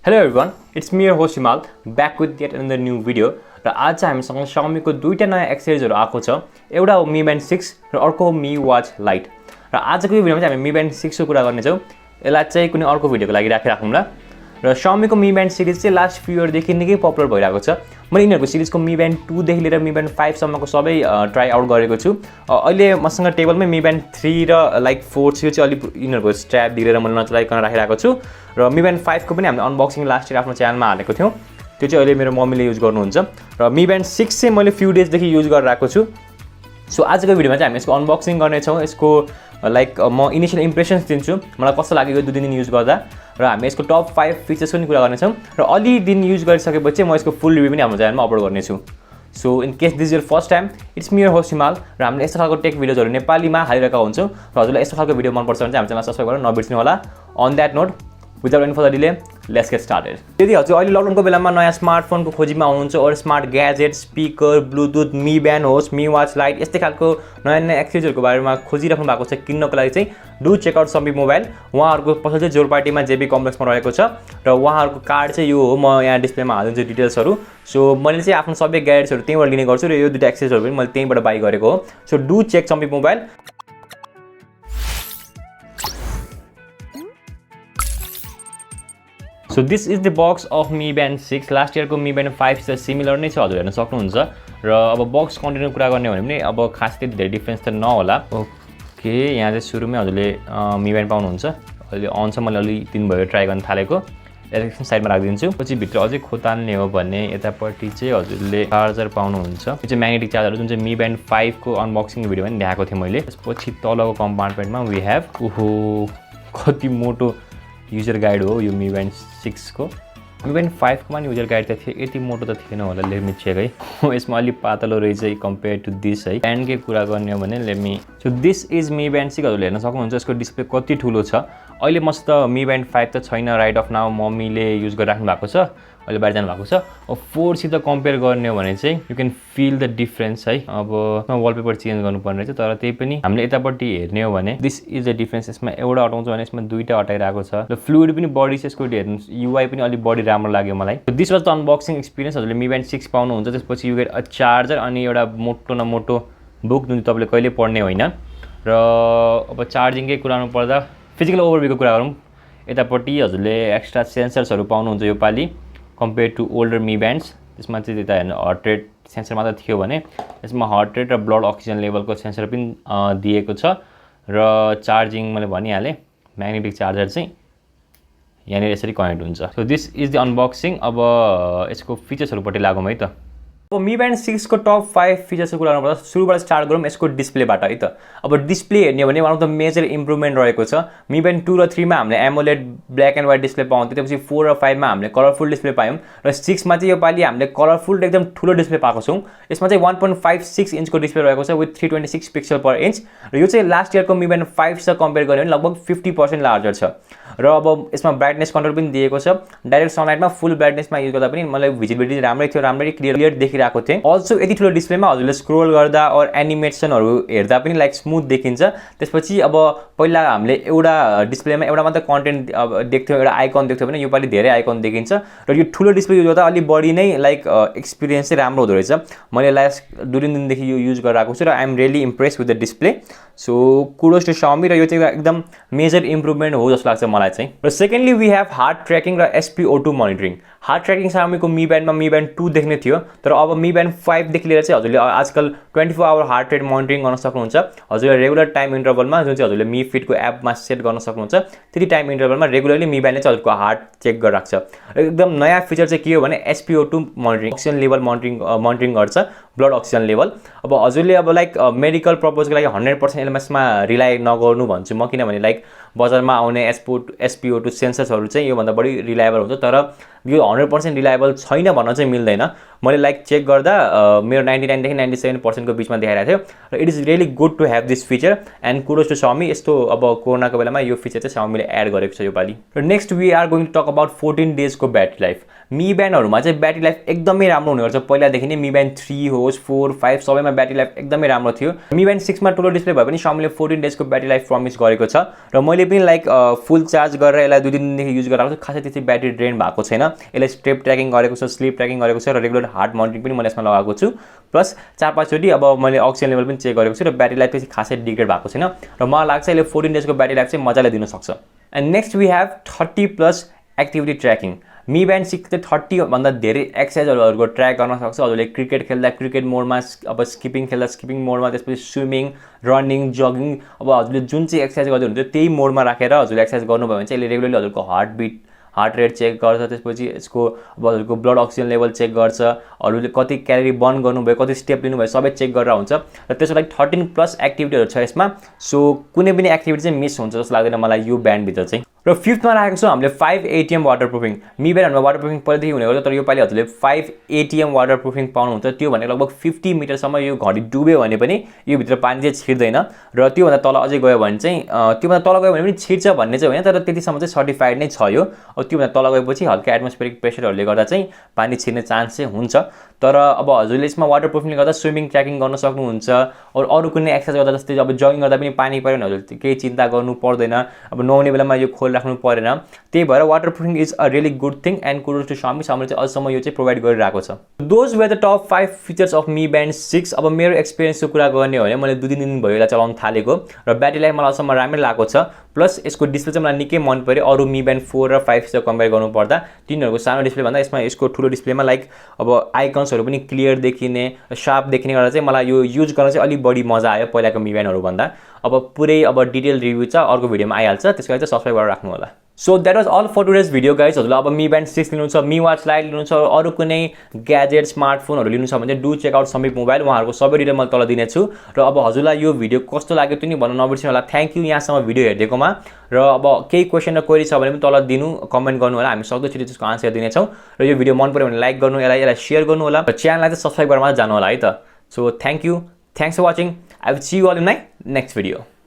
Hello everyone, it's me your host Himal, back with yet another new video. र आज चाहिँ हामीसँग Xiaomi को दुईटा नयाँ एक्सेसरिजहरु आएको छ। एउटा हो Mi Band 6 र अर्को हो Mi Watch Lite। र आजको यो भिडियोमा चाहिँ हामी Mi Band 6 को कुरा गर्ने छौं। यसलाई चाहिँ कुनै अर्को भिडियोको लागि राखौँला। र Xiaomi को Mi Band सिरिज चाहिँ लास्ट फ्यु इयर देखि निकै पपुलर भइरहेको छ। मैले यिनीहरुको सिरिजको Mi Band 2 देखि लिएर Mi Band 5 सम्मको सबै ट्राई आउट गरेको छु। अहिले मसँग टेबलमै Mi Band 3 र लाइक 4 छ, यो चाहिँ अलि यिनीहरुको स्ट्र्याप दिएर मैले नचलाइकन राखिरहेको छु। र Mi Band 5 को पनि हामीले अनबक्सिङ लास्ट इयर आफ्नो च्यानलमा हालेको थियौं। त्यो चाहिँ अहिले मेरो मम्मीले युज गर्नुहुन्छ। र Mi Band 6 चाहिँ मैले फ्यु डेज देखि युज गरिरहेको छु। सो आजको भिडियोमा चाहिँ हामी यसको अनबक्सिङ गर्ने छौं। यसको लाइक म इनिशियल इम्प्रेसन्स दिन्छु, मलाई कस्तो लाग्यो यो 2 दिन युज गर्दा, र हामी यसको टप 5 फिचर्स पनि कुरा गर्ने छौं। र अलि दिन युज गरिसकेपछि म यसको फुल रिभ्यु पनि हाम्रो च्यानलमा अपलोड गर्ने छु। So in case this is your first time, it's me your host हिमाल, र हामीले यस्तो खालको टेक भिडियोजहरु नेपालीमा हालिरहेका हुन्छौं। र हजुरलाई यस्तो खालको भिडियो मन पर्छ भने चाहिँ हाम्रो च्यानललाई सब्स्क्राइब गर्न नबिर्सनु होला। On that note, without any further delay, let's get started. यदि हजुर अहिले लकडाउनको बेलामा नयाँ स्मार्टफोनको खोजीमा हुनुहुन्छ और smart gadget, speaker, Bluetooth, Mi Band होस्, Mi Watch Lite यस्तै खालको नयाँ एक्सेसरिजहरुको बारेमा खोजिराख्नु भएको छ किन्नको लागि चाहिँ do check out Samip Mobile। उहाँहरुको पसल चाहिँ जोरपाटीमा जेबी कम्प्लेक्समा रहेको छ र उहाँहरुको कार्ड चाहिँ यो हो। म यहाँ डिस्प्लेमा हालिदिन्छु डिटेल्सहरु। सो मैले चाहिँ आफ्नो सबै ग्याजेट्सहरु त्यहीँबाट लिने गर्छु र यो दुईटा एक्सेसरिजहरु पनि मैले त्यहीँबाट बाइ गरेको हो। So do check Samip Mobile। So this is the box of Mi Band 6. Last year को Mi Band 5 चाहिँ सिमिलर नै छ, हजुर हेर्न सक्नुहुन्छ। र अब बक्स कन्टेन्टको कुरा गर्ने हो भने अब खासै धेरै डिफरेन्स त नहोला। ओके, यहाँ चाहिँ सुरुमै हजुरले Mi Band पाउनुहुन्छ। अहिले अन छ, मैले अलि दिन भयो ट्राई गर्न थालेको। एकछिन साइडमा राखिदिन्छु। पछि भित्र अझै खोताल्ने हो भने यतापट्टि चाहिँ हजुरले चार्जर पाउनुहुन्छ। यो चाहिँ म्याग्नेटिक चार्जर जुन चाहिँ Mi Band 5 को अनबक्सिङ भिडियो पनि देखाएको थिएँ मैले। त्यसपछि तलको कम्पार्टमेन्टमा वी हैव कति मोटो युजर गाइड हो यो Mi Band 6 को। Mi Band 5 को मा युजर गाइड त थियो, यति मोटो त थिएन होला। लेट मी चेक है, यसमा अलि पातलो रहेछ कम्पेयर टु दिस है। ब्यान्डकै कुरा गर्ने हो भने let me, so this is Mi Band 6। हजुरले हेर्न सक्नुहुन्छ यसको डिस्प्ले कति ठुलो छ। अहिले मस्त Mi Band 5 त छैन राइट अफ नाउ, मम्मीले युज गरिराख्नु भएको छ, अहिले बाहिर जानु भएको छ। अब 4 सित कम्पेयर गर्ने हो भने चाहिँ you can feel the difference है। अब वलपेपर चेन्ज गर्नुपर्ने रहेछ, तर त्यही पनि हामीले यतापट्टि हेर्ने हो भने दिस इज द डिफरेन्स। यसमा एउटा हटाउँछ भने यसमा दुईटा हटाइरहेको छ। र फ्लुइड पनि बडी छ यसको, हेर्नुस् युआई पनि अलि बडी राम्रो लाग्यो मलाई। This was the unboxing experience. हजुरले Mi Band 6 पाउनुहुन्छ। त्यसपछि यु गेट अ चार्जर अनि एउटा मोटो न मोटो बुक जुन तपाईले कहिले पढ्ने होइन। र अब चार्जिङकै कुरा गर्नु पर्दा फिजिकल ओभरभ्यूको कुरा गरौँ, यतापट्टि हजुरले एक्स्ट्रा सेन्सर्सहरु पाउनुहुन्छ यो पाली compare to older Mi Bands। त्यसमा चाहिँ त्यता हेर्नु हार्ट रेट सेन्सर मात्र थियो भने यसमा हार्ट रेट र ब्लड अक्सिजन लेभलको सेन्सर पनि दिएको छ। र चार्जिङ मैले भनिहालेँ, म्याग्नेटिक चार्जर चाहिँ यहाँनिर यसरी कनेक्ट हुन्छ। So this is the unboxing. अब यसको फिचर्सहरुपट्टि लागौँ है त। अब Mi Band 6 को टप 5 फिचर्सको कुरा गर्नुपर्दा सुरुबाट स्टार्ट गरौँ यसको डिस्प्लेबाट है त। अब डिस्प्ले हेर्ने हो भने one of the major improvement रहेको छ। Mi Band 2 र 3 मा हामीले AMOLED black and white display पाउँथ्यौँ, त्यसपछि 4 र 5 मा हामीले कलरफुल डिस्प्ले पायौँ, र 6 मा चाहिँ यो पाली हामीले कलरफुल र एकदम ठुलो डिस्प्ले पाएको छौँ। यसमा चाहिँ 1.56 इन्चको डिस्प्ले रहेको छ विथ 326 पिक्सल पर इन्च, र यो चाहिँ लास्ट इयरको Mi Band 5 सँग कम्पेयर गर्ने भने लगभग 50% लार्जर छ। र अब यसमा ब्राइटनेस कन्ट्रोल पनि दिएको छ। डाइरेक्ट सनलाइटमा फुल ब्राइटनेसमा युज गर्दा पनि मलाई भिजिबिलिटी राम्रै थियो, राम्ररी क्लियर देखिरहेको थियो। अल्सो यति ठुलो डिस्प्लेमा हजुरले स्क्रोल गर्दा और एनिमेसनहरु हेर्दा पनि लाइक स्मुथ देखिन्छ। त्यसपछि अब पहिला हामीले एउटा डिस्प्लेमा एउटा मात्र कन्टेन्ट देख्थ्यौँ, एउटा आइकन देख्थ्यौँ भने यो पालि धेरै आइकन देखिन्छ। र यो ठुलो डिस्प्ले युज गर्दा अलि बढी नै लाइक एक्सपिरियन्स चाहिँ राम्रो हुँदो रहेछ। मैले लास्ट 2 दिनदेखि यो युज गरिरहेको छु र I am really impressed with the display. So kudos to Xiaomi, र यो चाहिँ एकदम मेजर इम्प्रुभमेन्ट हो जस्तो लाग्छ मलाई चाहिँ। र secondly we have heart tracking र SpO2 monitoring. Heart tracking Xiaomi को Mi Band मा Mi Band 2 देख्ने थियो, तर अब Mi Band 5 देखि लिएर चाहिँ हजुरले आजकल 24 आवर हार्ट रेट मोनिटरिङ गर्न सक्नुहुन्छ। हजुरले रेगुलर टाइम इन्टरभलमा जुन चाहिँ हजुरले Mi Fit को एपमा सेट गर्न सक्नुहुन्छ, त्यति टाइम इन्टरभलमा रेगुलरली Mi Band ले चाहिँ हजुरको हार्ट चेक गरिराख्छ। एकदम नयाँ फिचर चाहिँ के हो भने SpO2 monitoring, oxygen level monitoring गर्छ, ब्लड अक्सिजन लेभल। अब हजुरले अब लाइक मेडिकल पर्पजको लागि 100% एलएमएसमा रिलाइ नगर्नु भन्छु म, किनभने लाइक बजारमा आउने SpO2 सेन्सर्सहरु चाहिँ योभन्दा बढी रिलायबल हुन्छ, तर यो 100% रिलायबल छैन भन्न चाहिँ मिल्दैन। मैले लाइक चेक गर्दा मेरो 99 देखि 97% को बीचमा देखाइरहेको थियो, र it is really good to have this feature and kudos to Xiaomi। यस्तो अब कोरोनाको बेलामा यो फिचर चाहिँ Xiaomi ले एड गरेको छ यो पाली। र next we are going to talk about 14 days को ब्याट्री लाइफ। Mi Band हरुमा चाहिँ ब्याट्री लाइफ एकदमै राम्रो हुने गर्छ। पहिलादेखि नै Mi Band 3 हो, होस् 4, 5 सबैमा ब्याट्री लाइफ एकदमै राम्रो थियो। Mi Band 6 मा ठुलो डिस्प्ले भए पनि Xiaomi ले 14 डेजको ब्याट्री लाइफ प्रमिस गरेको छ र मैले पनि लाइक फुल चार्ज गरेर यसलाई 2 दिनदेखि युज गरिरहेको छु। खासै त्यति ब्याट्री ड्रेन भएको छैन। यसले स्टेप ट्र्याकिङ गरेको छ, स्लिप ट्र्याकिङ गरेको छ र रेगुलर हार्ट माउन्टिङ पनि मैले यसमा लगाएको छु। प्लस 4-5 चोटि अब मैले अक्सिजन लेभल पनि चेक गरेको छु र ब्याट्री लाइफ चाहिँ खासै डिग्रेड भएको छैन र मलाई लाग्छ यसले 14 डेजको ब्याट्री लाइफ चाहिँ मजाले दिन सक्छ। And next we have 30+ activity tracking. Mi Band 6 चाहिँ 30 भन्दा धेरै एक्सर्साइजहरुको ट्र्याक गर्न सक्छ। हजुरले क्रिकेट खेल्दा क्रिकेट मोडमा, अब स्किपिङ खेल्दा स्किपिङ मोडमा, त्यसपछि स्विमिङ, रनिङ, जगिङ, अब हजुरले जुन चाहिँ एक्सर्साइज गर्दै हुनुहुन्छ त्यही मोडमा राखेर हजुरले एक्सर्साइज गर्नुभयो भने चाहिँ यसले रेगुलरली हजुरको हार्ट रेट चेक गर्छ। त्यसपछि यसको अब हजुरको ब्लड अक्सिजन लेभल चेक गर्छ, हजुरले कति क्यालोरी बर्न गर्नुभयो, कति स्टेप लिनुभयो सबै चेक गरेर हुन्छ र त्यसको लागि 13+ एक्टिभिटीहरु छ यसमा। सो कुनै पनि एक्टिभिटी चाहिँ मिस हुन्छ जस्तो लाग्दैन मलाई यो ब्यान्ड भित्र चाहिँ। र 5th मा राखेको छु हामीले 5 ATM वाटरप्रुफिङ। Mi Band हरुमा वाटरप्रुफिङ पहिलेदेखि हुने गर्छ तर यो पालि हजुरले 5 ATM वाटरप्रुफिङ पाउनुहुन्छ। त्यो भनेको लगभग 50 मिटरसम्म यो घडी डुब्यो भने पनि यो भित्र पानी चाहिँ छिर्दैन र त्यो भन्दा तल अझै गयो भने चाहिँ त्यो भन्दा तल गयो भने पनि छिर्छ भन्ने चाहिँ होइन तर त्यतिसम्म चाहिँ सर्टिफाइड नै छ यो। अब त्यो भन्दा तल गएपछि हल्का एटमोस्फेरिक प्रेसरहरुले गर्दा चाहिँ पानी छिर्ने चान्स चाहिँ हुन्छ। तर अब हजुरले यसमा वाटरप्रुफिङले गर्दा स्विमिङ ट्र्याकिङ गर्न सक्नुहुन्छ। अरु कुनै एक्सर्साइज गर्दा जस्तै अब जगिङ गर्दा पनि पानी पर्यो भने हजुरले केही चिन्ता गर्नु पर्दैन। अब नुहाउने बेलामा यो खोल राख्नु परेन। त्यही भएर waterproofing is a really good thing and kudos to Xiaomi चाहिँ अझसम्म यो चाहिँ प्रोभाइड गरिरहेको छ। Those were the top 5 features of Mi Band 6। अब मेरो एक्सपिरियन्सको कुरा गर्ने हो भने मैले 2-3 दिन भयो यसलाई चलाउन थालेको र ब्याट्री लाइफ मलाई अझसम्म राम्रै लागेको छ। प्लस यसको डिस्प्ले चाहिँ मलाई निकै मन पर्यो अरु Mi Band 4 र 5 सित कम्पेयर गर्नु पर्दा। तिनीहरुको सानो डिस्प्ले भन्दा यसमा यसको ठुलो डिस्प्लेमा लाइक अब आइकन्सहरु पनि क्लियर देखिने, शार्प देखिने गर्दा चाहिँ मलाई यो युज गर्न चाहिँ अलि बढी मजा आयो पहिलाको Mi Band हरु भन्दा। अब पुरै अब डिटेल रिभ्यु चाहिँ अर्को भिडियोमा आइहाल्छ त्यसको लागि चाहिँ सब्स्क्राइब गरेर राख्नु होला। So that was all for today's video guys। हजुरले अब Mi Band 6 लिनु छ, Mi Watch Lite लिनु छ, अरु कुनै ग्याजेट स्मार्टफोनहरु लिनु छ भने do check out Samip mobile. उहाँहरुको सबै डिटेल मैले तल दिने छु र अब हजुरलाई यो भिडियो कस्तो लाग्यो त्यो नि भन्न नबिर्सिनु होला। थ्यांक यू यहाँसम्म भिडियो हेर्दिएकोमा र अब केही क्वेशन र क्वेरी छ भने पनि तल दिनु, कमेन्ट गर्नु होला। हामी सक्दो छिटो त्यसको आन्सर दिने छौं र यो भिडियो मन पर्यो भने लाइक गर्नु, यसलाई शेयर गर्नु होला र च्यानललाई चाहिँ सब्स्क्राइब गरेर मात्र जानु होला है त। So thank you, thanks for watching. I will see you all in my next video।